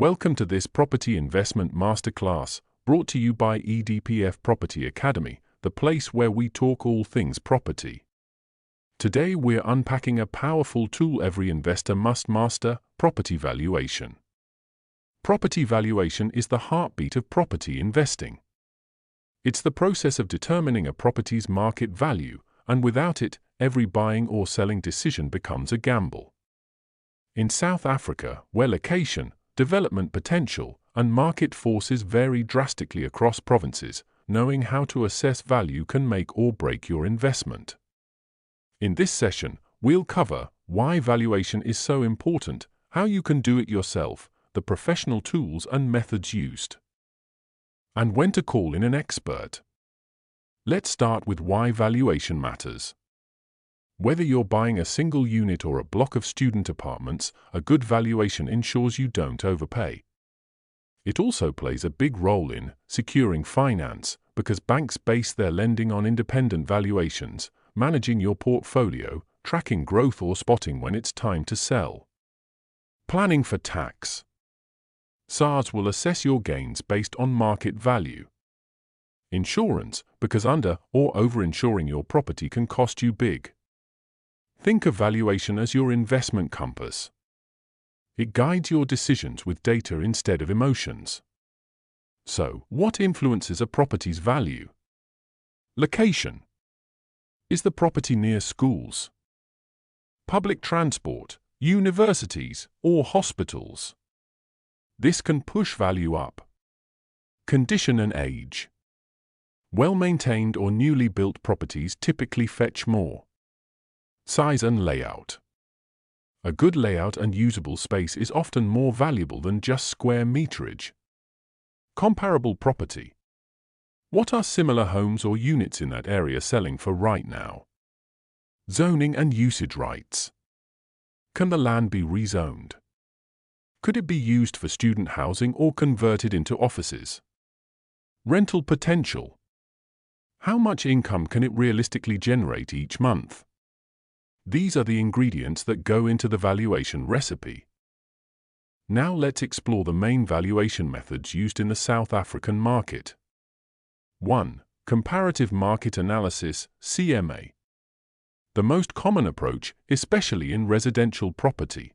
Welcome to this Property Investment Masterclass, brought to you by EDPF Property Academy, the place where we talk all things property. Today we're unpacking a powerful tool every investor must master: property valuation. Property valuation is the heartbeat of property investing. It's the process of determining a property's market value, and without it, every buying or selling decision becomes a gamble. In South Africa, where location, development potential, and market forces vary drastically across provinces, knowing how to assess value can make or break your investment. In this session, we'll cover why valuation is so important, how you can do it yourself, the professional tools and methods used, and when to call in an expert. Let's start with why valuation matters. Whether you're buying a single unit or a block of student apartments, a good valuation ensures you don't overpay. It also plays a big role in securing finance, because banks base their lending on independent valuations, managing your portfolio, tracking growth, or spotting when it's time to sell. Planning for tax. SARS will assess your gains based on market value. Insurance, because under- or over-insuring your property can cost you big. Think of valuation as your investment compass. It guides your decisions with data instead of emotions. So, what influences a property's value? Location. Is the property near schools, public transport, universities, or hospitals? This can push value up. Condition and age. Well-maintained or newly built properties typically fetch more. Size and layout. A good layout and usable space is often more valuable than just square meterage. Comparable property. What are similar homes or units in that area selling for right now? Zoning and usage rights. Can the land be rezoned? Could it be used for student housing or converted into offices? Rental potential. How much income can it realistically generate each month? These are the ingredients that go into the valuation recipe. Now let's explore the main valuation methods used in the South African market. 1. Comparative Market Analysis, CMA. The most common approach, especially in residential property.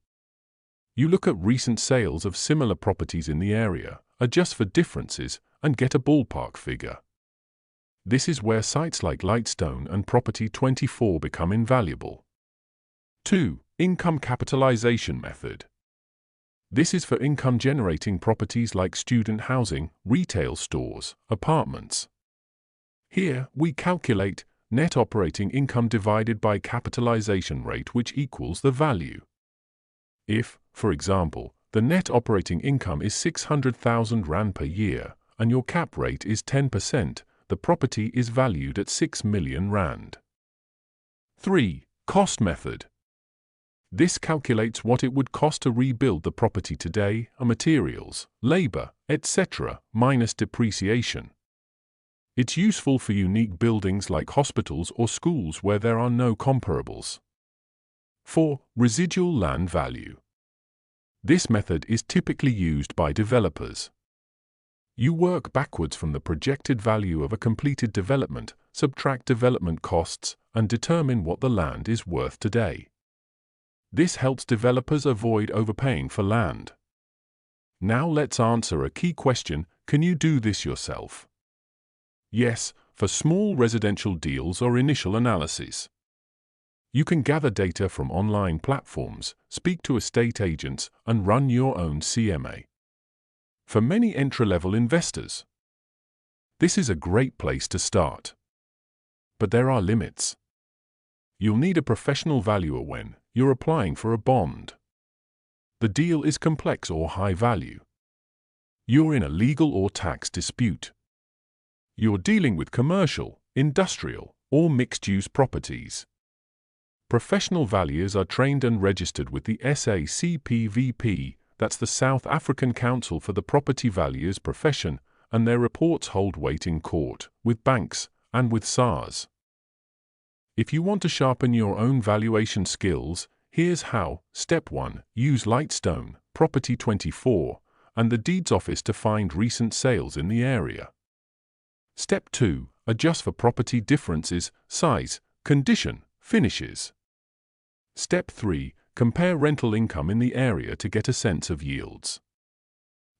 You look at recent sales of similar properties in the area, adjust for differences, and get a ballpark figure. This is where sites like Lightstone and Property 24 become invaluable. 2. Income Capitalization Method. This is for income-generating properties like student housing, retail stores, apartments. Here, we calculate net operating income divided by capitalization rate, which equals the value. If, for example, the net operating income is 600,000 Rand per year, and your cap rate is 10%, the property is valued at 6 million Rand. 3. Cost Method. This calculates what it would cost to rebuild the property today, materials, labor, etc., minus depreciation. It's useful for unique buildings like hospitals or schools where there are no comparables. 4. Residual land value. This method is typically used by developers. You work backwards from the projected value of a completed development, subtract development costs, and determine what the land is worth today. This helps developers avoid overpaying for land. Now let's answer a key question: can you do this yourself? Yes, for small residential deals or initial analysis. You can gather data from online platforms, speak to estate agents, and run your own CMA. For many entry-level investors, this is a great place to start. But there are limits. You'll need a professional valuer when you're applying for a bond. The deal is complex or high value. You're in a legal or tax dispute. You're dealing with commercial, industrial, or mixed-use properties. Professional valuers are trained and registered with the SACPVP, that's the South African Council for the Property Valuers Profession, and their reports hold weight in court, with banks, and with SARS. If you want to sharpen your own valuation skills, here's how. Step 1. Use Lightstone, Property 24, and the deeds office to find recent sales in the area. Step 2. Adjust for property differences, size, condition, finishes. Step 3. Compare rental income in the area to get a sense of yields.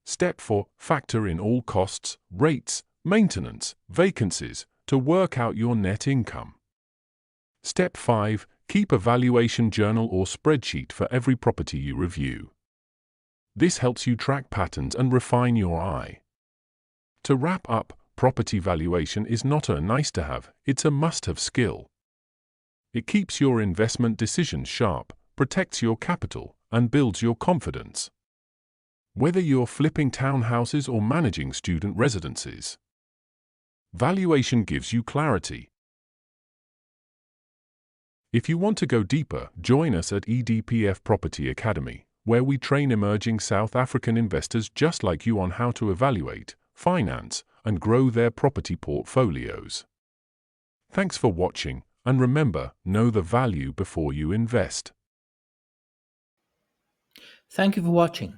Step 4. Factor in all costs, rates, maintenance, vacancies to work out your net income. Step 5. Keep a valuation journal or spreadsheet for every property you review. This helps you track patterns and refine your eye. To wrap up, property valuation is not a nice-to-have, it's a must-have skill. It keeps your investment decisions sharp, protects your capital, and builds your confidence. Whether you're flipping townhouses or managing student residences, valuation gives you clarity. If you want to go deeper, join us at EDPF Property Academy, where we train emerging South African investors just like you on how to evaluate, finance, and grow their property portfolios. Thanks for watching, and remember, know the value before you invest. Thank you for watching.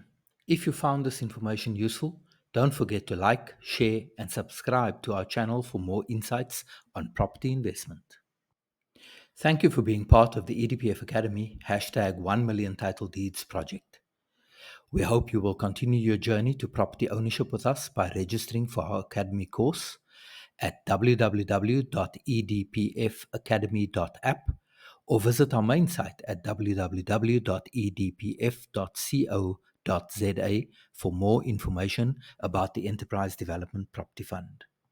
If you found this information useful, don't forget to like, share, and subscribe to our channel for more insights on property investment. Thank you for being part of the EDPF Academy #1 million title deeds project. We hope you will continue your journey to property ownership with us by registering for our Academy course at www.edpfacademy.app or visit our main site at www.edpf.co.za for more information about the Enterprise Development Property Fund.